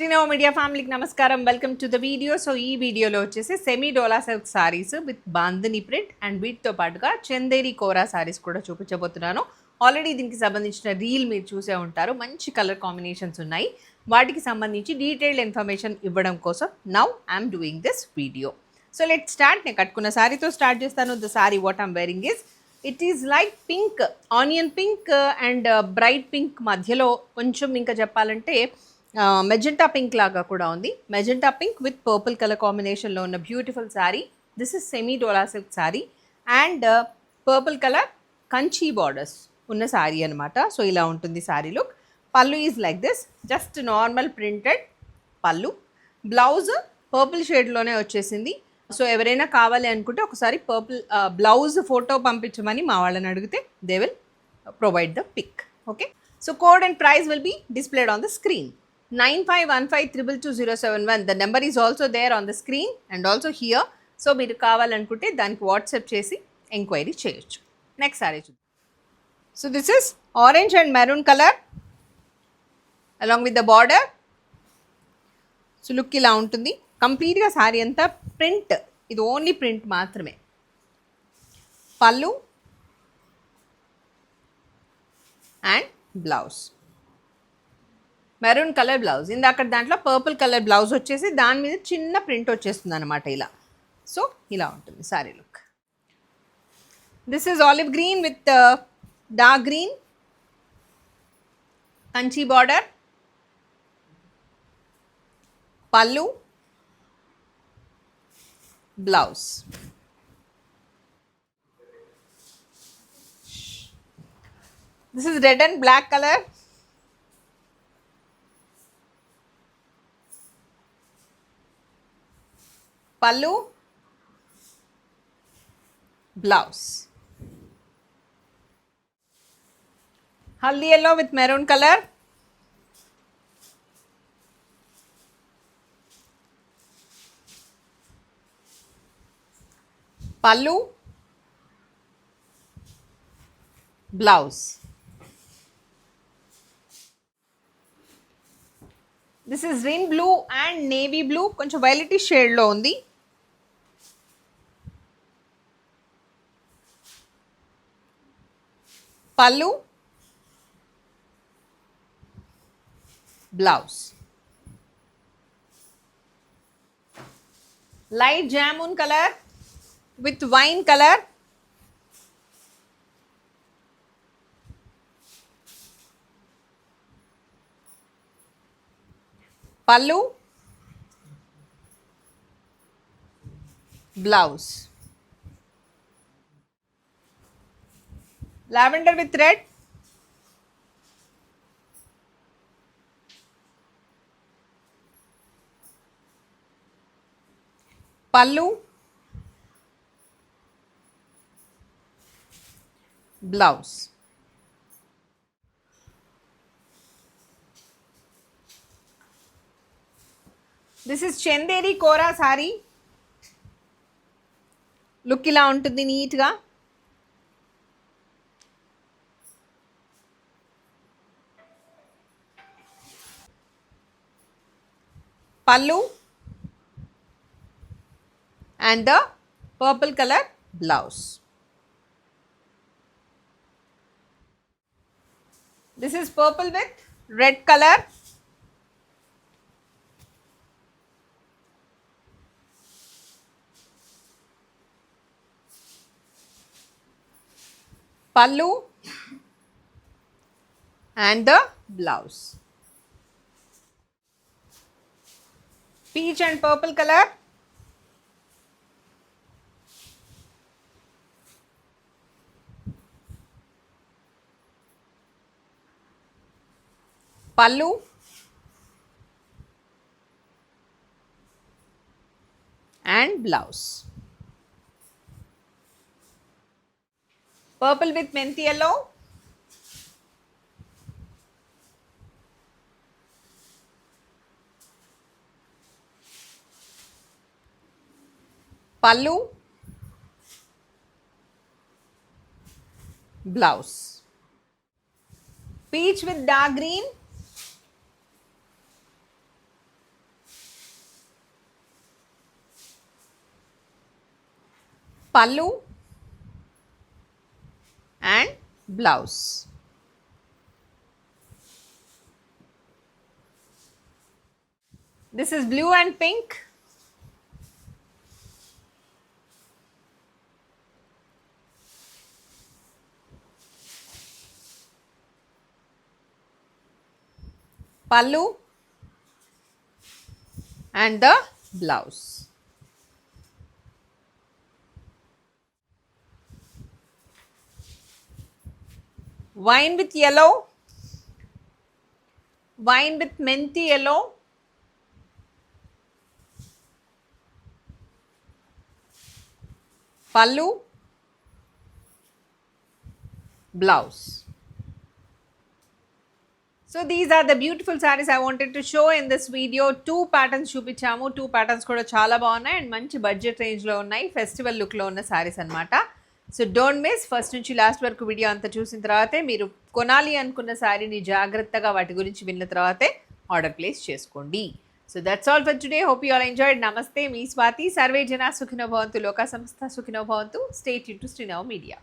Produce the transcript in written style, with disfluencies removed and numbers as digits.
Srinava media ఫ్యామిలీకి నమస్కారం. Welcome to the video. So ఈ వీడియోలో వచ్చేసి semi dola silk saris with bandhani print and వీటితో పాటుగా చందేరి కోరా సారీస్ కూడా చూపించబోతున్నాను. ఆల్రెడీ దీనికి సంబంధించిన రీల్ మీరు చూసే ఉంటారు. మంచి కలర్ కాంబినేషన్స్ ఉన్నాయి. వాటికి సంబంధించి డీటెయిల్డ్ ఇన్ఫర్మేషన్ ఇవ్వడం కోసం now I'm doing this video. So let start. నేను కట్టుకున్న సారీతో స్టార్ట్ చేస్తాను. The sorry what I'm wearing is it is like pink, onion pink and bright pink మధ్యలో కొంచెం ఇంకా చెప్పాలంటే మెజెంటా పింక్ లాగా కూడా ఉంది. Magenta pink with purple colour కాంబినేషన్లో ఉన్న beautiful sari. This is semi dola silk sari and purple colour Kanchi borders ఉన్న శారీ అనమాట. సో ఇలా ఉంటుంది శారీ లుక్. పళ్ళు is like this, just normal printed పళ్ళు. బ్లౌజ్ పర్పుల్ షేడ్లోనే వచ్చేసింది. సో ఎవరైనా కావాలి అనుకుంటే ఒకసారి పర్పుల్ బ్లౌజ్ ఫోటో పంపించమని మా వాళ్ళని అడిగితే they will provide the pic. Okay, so code and price will be displayed on the screen. 9515222071. The number is also there on the screen and also here. So మీరు కావాలనుకుంటే దానికి WhatsApp చేసి enquiry చేయొచ్చు. Next sorry చూద్దాం. So this is orange and maroon colour along with the border. So look ఇలా ఉంటుంది. కంప్లీట్గా sorry అంతా ప్రింట్, ఇది ఓన్లీ ప్రింట్ మాత్రమే. పళ్ళు and blouse maroon colour blouse. ఇందాక దాంట్లో పర్పుల్ కలర్ బ్లౌజ్ వచ్చేసి దాని మీద చిన్న ప్రింట్ వచ్చేస్తుంది అనమాట ఇలా. సో ఇలా ఉంటుంది sari look. This is olive green with dark green, Kanchi border, pallu, blouse. This is red and black colour. Pallu, blouse. Haldi yellow with maroon color. Pallu, blouse. This is green blue and navy blue, కొంచెం violetish షేడ్లో ఉంది. Pallu, blouse. Light jamun colour with wine colour. Pallu, blouse. Lavender with red. Pallu, blouse. This is Chanderi kora sari. Look ఇలా ఉంటుంది నీట్గా. పళ్ళు and the purple color blouse. This is purple with red color. Pallu and the blouse. Peach and purple color. Pallu and blouse. Purple with menti yellow. Pallu, blouse. Peach with dark green. పళ్ళు and blouse. This is blue and pink. Pallu and the blouse. Wine with yellow, wine with menti yellow, pallu, blouse. So these are the beautiful sarees I wanted to show in this video. 2 patterns చూపించాము. 2 patterns కూడా చాలా బాగున్నాయి and మంచి budget రేంజ్లో ఉన్నాయి. Festival లుక్లో ఉన్న సారీస్ అనమాట. సో డోంట్ మిస్, ఫస్ట్ నుంచి లాస్ట్ వరకు వీడియో అంతా చూసిన తర్వాతే మీరు కొనాలి అనుకున్న సారీని జాగ్రత్తగా వాటి గురించి విన్న తర్వాతే ఆర్డర్ ప్లేస్ చేసుకోండి. So that's all for today. Hope you all enjoyed. నమస్తే, మీ స్వాతి. సర్వే జన సుఖినో భవంతు, లోకా సంస్థ సుఖినో భవంతు. Stay tuned to Srinav media.